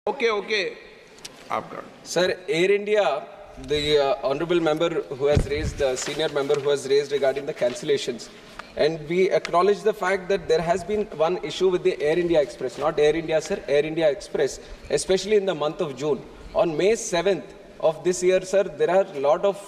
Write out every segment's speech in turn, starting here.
Okay. Aapka. Sir, Air India, the honourable member who has raised, the senior member who has raised regarding the cancellations. And we acknowledge the fact that there has been one issue with the Air India Express, not Air India, sir, Air India Express, especially in the month of June. On May 7th of this year, sir, there are a lot of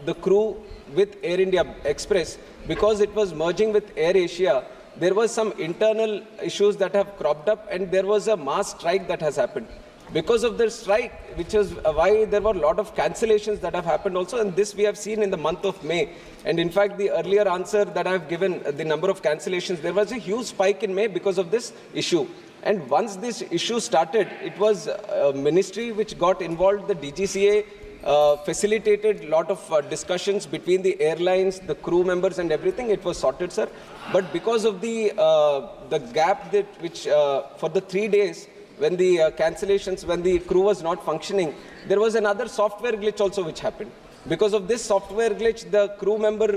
the crew with Air India Express, because it was merging with Air Asia. There was some internal issues that have cropped up, and there was a mass strike that has happened. Because of the strike, which is why there were a lot of cancellations that have happened also, and this we have seen in the month of May. And in fact, the earlier answer that I have given, the number of cancellations, there was a huge spike in May because of this issue. And once this issue started, it was a ministry which got involved, the DGCA, facilitated a lot of discussions between the airlines, the crew members and everything. It was sorted, sir. But because of the gap that which for the 3 days, when the cancellations, when the crew was not functioning, there was another software glitch also which happened. Because of this software glitch, the crew member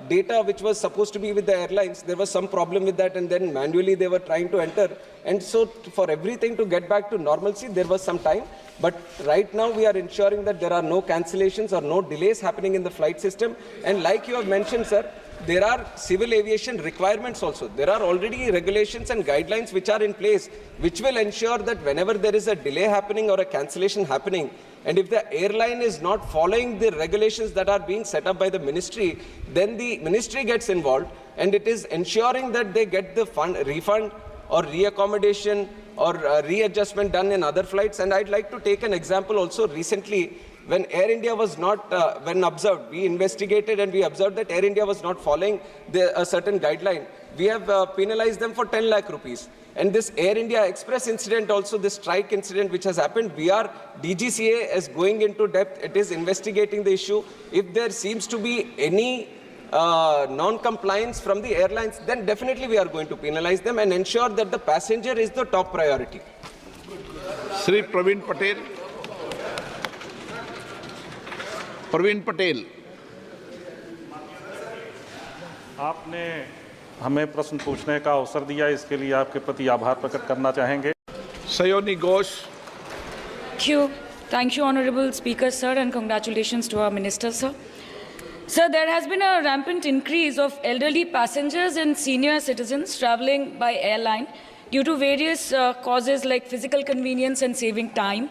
data which was supposed to be with the airlines, there was some problem with that, and then manually they were trying to enter. And so for everything to get back to normalcy, there was some time. But right now we are ensuring that there are no cancellations or no delays happening in the flight system. And like you have mentioned, sir, there are civil aviation requirements also. There are already regulations and guidelines which are in place, which will ensure that whenever there is a delay happening or a cancellation happening, and if the airline is not following the regulations that are being set up by the ministry, then the ministry gets involved, and it is ensuring that they get the refund or reaccommodation or readjustment done in other flights. And I'd like to take an example also. Recently, when Air India was not, when observed, we investigated and we observed that Air India was not following a certain guideline. We have penalized them for 10 lakh rupees. And this Air India Express incident also, this strike incident which has happened, DGCA is going into depth. It is investigating the issue. If there seems to be any non-compliance from the airlines, then definitely we are going to penalize them and ensure that the passenger is the top priority. Shri Praveen Patel. Praveen Patel, आपने हमें प्रश्न पूछने का अवसर दिया, इसके लिए आपके प्रति आभार प्रकट करना चाहेंगे। Sayoni Ghosh. Thank you, Honorable Speaker, sir, and congratulations to our Minister, sir. Sir, there has been a rampant increase of elderly passengers and senior citizens traveling by airline due to various causes like physical convenience and saving time.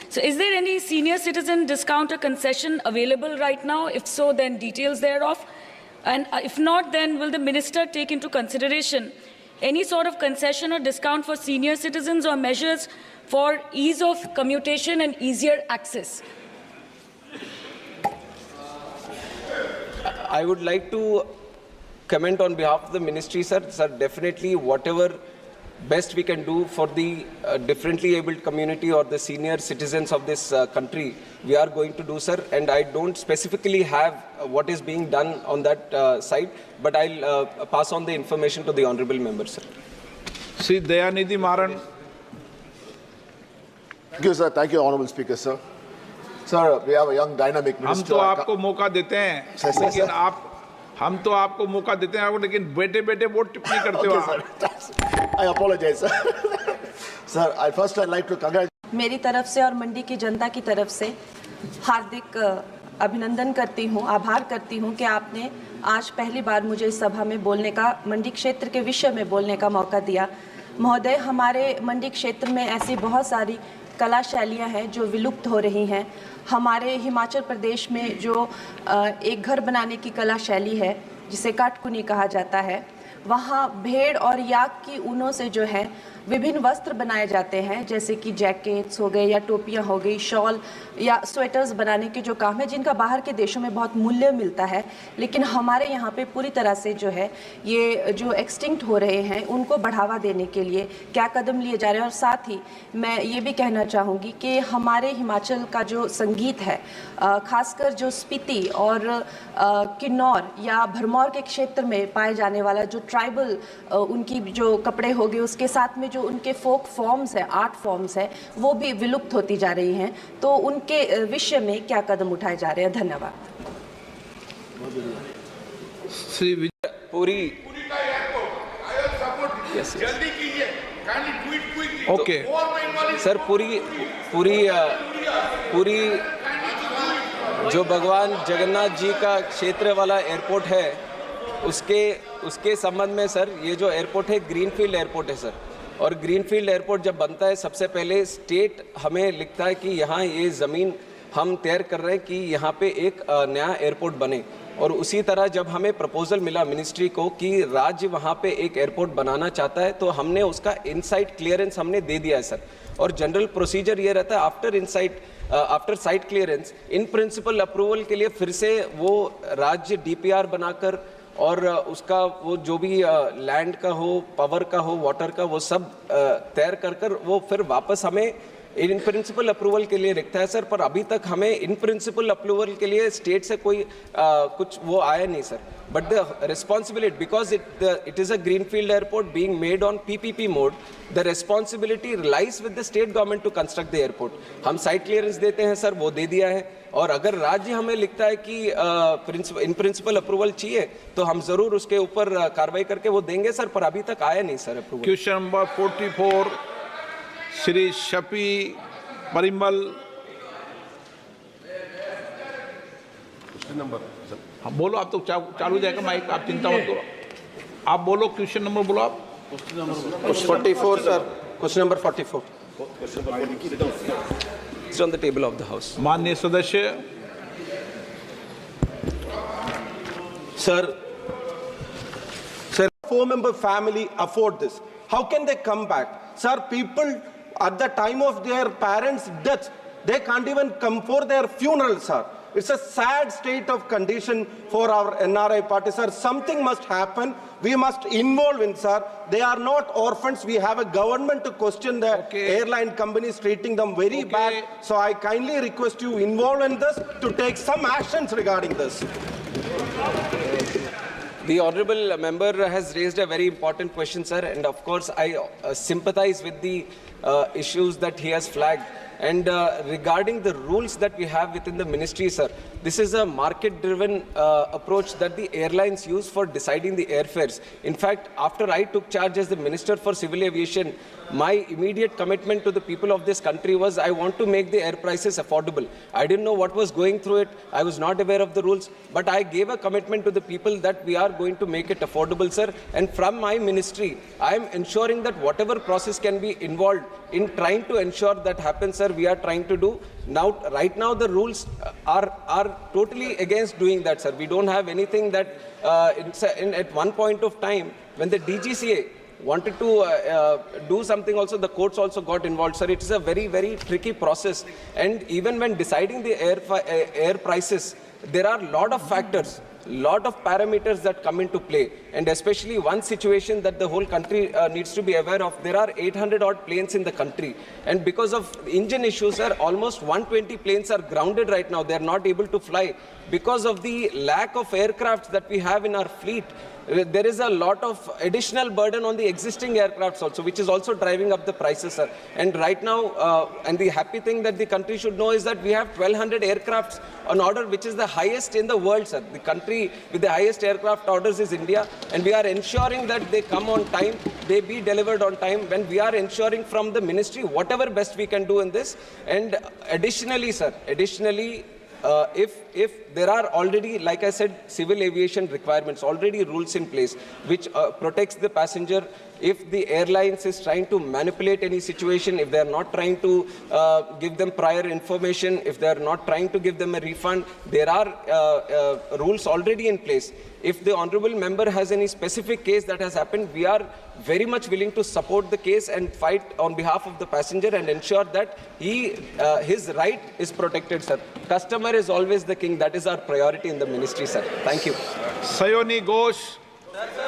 So is there any senior citizen discount or concession available right now? If so, then details thereof. And if not, then will the minister take into consideration any sort of concession or discount for senior citizens or measures for ease of commutation and easier access? I would like to comment on behalf of the ministry, sir. Sir, definitely whatever best we can do for the differently abled community or the senior citizens of this country, we are going to do, sir. And I don't specifically have what is being done on that side, but I'll pass on the information to the honorable member, sir. Shri Dayanidhi Maran. Thank you, sir. Thank you, Honorable Speaker, sir. Sir, we have a young dynamic minister. हम तो आपको मौका देते हैं, लेकिन हम तो आपको मौका देते हैं, लेकिन बेटे वोट टिप्पणी करते हो आप। I apologize, sir. Sir, I'd like to congratulate. मेरी तरफ से और मंडी की जनता की तरफ से हार्दिक अभिनंदन करती हूँ, आभार करती हूँ कि आपने आज पहली बार मुझे इस सभा में बोलने का, मंडी क्षेत्र के विषय में बोलने का मौका दिया। महोदय, हमारे मंडी क्षेत्र में ऐसी बहुत सारी कला शैलियाँ हैं जो विलुप्त हो रही हैं। हमारे हिमाचल प्रदेश में जो एक घर बनाने की कला शैली है, जिसे काटकुनी कहा जाता है, वहाँ भेड़ और याक की ऊनों से जो है विभिन्न वस्त्र बनाए जाते हैं, जैसे कि जैकेट्स हो गए या टोपियाँ हो गई, शॉल या स्वेटर्स बनाने के जो काम है, जिनका बाहर के देशों में बहुत मूल्य मिलता है, लेकिन हमारे यहाँ पे पूरी तरह से जो है ये जो एक्सटिंक्ट हो रहे हैं, उनको बढ़ावा देने के लिए क्या कदम लिए जा रहे हैं। और साथ ही मैं ये भी कहना चाहूँगी कि हमारे हिमाचल का जो संगीत है, खासकर जो स्पीति और किन्नौर या भरमौर के क्षेत्र में पाए जाने वाला जो ट्राइबल उनकी जो कपड़े हो गए, उसके साथ में जो उनके फोक फॉर्म्स है, आर्ट फॉर्म्स है, वो भी विलुप्त होती जा रही हैं। तो उनके विषय में क्या कदम उठाए जा रहे हैं? धन्यवाद। श्री पूरी जल्दी कीजिए, काइंडली ट्वीट ओके सर पूरी जो भगवान जगन्नाथ जी का क्षेत्र वाला एयरपोर्ट है उसके संबंध में सर ये जो एयरपोर्ट है ग्रीनफील्ड एयरपोर्ट है सर। और ग्रीनफील्ड एयरपोर्ट जब बनता है सबसे पहले स्टेट हमें लिखता है कि यहाँ ये ज़मीन हम तैयार कर रहे हैं कि यहाँ पे एक नया एयरपोर्ट बने। और उसी तरह जब हमें प्रपोजल मिला मिनिस्ट्री को कि राज्य वहाँ पे एक एयरपोर्ट बनाना चाहता है तो हमने उसका इनसाइट क्लियरेंस हमने दे दिया है सर। और जनरल प्रोसीजर ये रहता है after site clearance in principle approval के लिए फिर से वो राज्य डीपीआर बनाकर और उसका वो जो भी लैंड का हो, पावर का हो, वाटर का, वो सब तैयार कर वो फिर वापस हमें इन प्रिंसिपल अप्रूवल के लिए लिखता है सर। पर अभी तक हमें इन प्रिंसिपल अप्रूवल के लिए स्टेट से कोई कुछ वो आया नहीं sir. But the responsibility because it is a greenfield airport being made on PPP mode, the responsibility relies with the state government to construct the airport. हम साइट क्लियरेंस देते हैं सर, वो दे दिया है। और अगर राज्य हमें लिखता है कि इन प्रिंसिपल अप्रूवल चाहिए तो हम जरूर उसके ऊपर कार्रवाई करके वो देंगे सर। पर अभी तक आया नहीं sir approval. Question number 44 Shri Shafi Parimal. हाँ बोलो, आप तो चालू जाएगा माइक, आप चिंता मत करो, आप बोलो क्वेश्चन नंबर बोलो आप। 44 sir, question number 44 It's on the table of the house. माननीय सदस्य। Sir, 4-member family afford this. How can they come back? Sir, people at the time of their parents' death, they can't even come for their funeral, sir. It's a sad state of condition for our NRI party, sir. Something must happen. We must involve in, sir. They are not orphans. We have a government to question the airline companies, treating them very bad. So I kindly request you involve in this to take some actions regarding this. The honorable member has raised a very important question, sir, and of course I sympathize with the issues that he has flagged. And regarding the rules that we have within the ministry, sir, this is a market-driven approach that the airlines use for deciding the airfares. In fact, after I took charge as the Minister for Civil Aviation, my immediate commitment to the people of this country was I want to make the air prices affordable. I didn't know what was going through it. I was not aware of the rules, but I gave a commitment to the people that we are going to make it affordable, sir. And from my ministry, I am ensuring that whatever process can be involved in trying to ensure that happens, sir, we are trying to do. Now, right now, the rules are totally against doing that, sir. We don't have anything that at one point of time, when the DGCA wanted to do something also, the courts also got involved, sir. It is a very, very tricky process. And even when deciding the air prices, there are a lot of factors, lot of parameters that come into play. And especially one situation that the whole country needs to be aware of, there are 800 odd planes in the country. And because of engine issues, sir, almost 120 planes are grounded right now. They are not able to fly. Because of the lack of aircrafts that we have in our fleet, there is a lot of additional burden on the existing aircrafts also, which is also driving up the prices, sir. And right now, and the happy thing that the country should know is that we have 1,200 aircrafts on order, which is the highest in the world, sir. The country with the highest aircraft orders is India, and we are ensuring that they come on time, they be delivered on time, when we are ensuring from the ministry whatever best we can do in this. And additionally, sir, if there are already, like I said, civil aviation requirements, already rules in place which protects the passenger. If the airlines is trying to manipulate any situation, if they are not trying to give them prior information, if they are not trying to give them a refund, there are rules already in place. If the honorable member has any specific case that has happened, we are very much willing to support the case and fight on behalf of the passenger and ensure that his right is protected, sir. Customer is always the king. That is our priority in the ministry, sir. Thank you. Sayani Ghosh.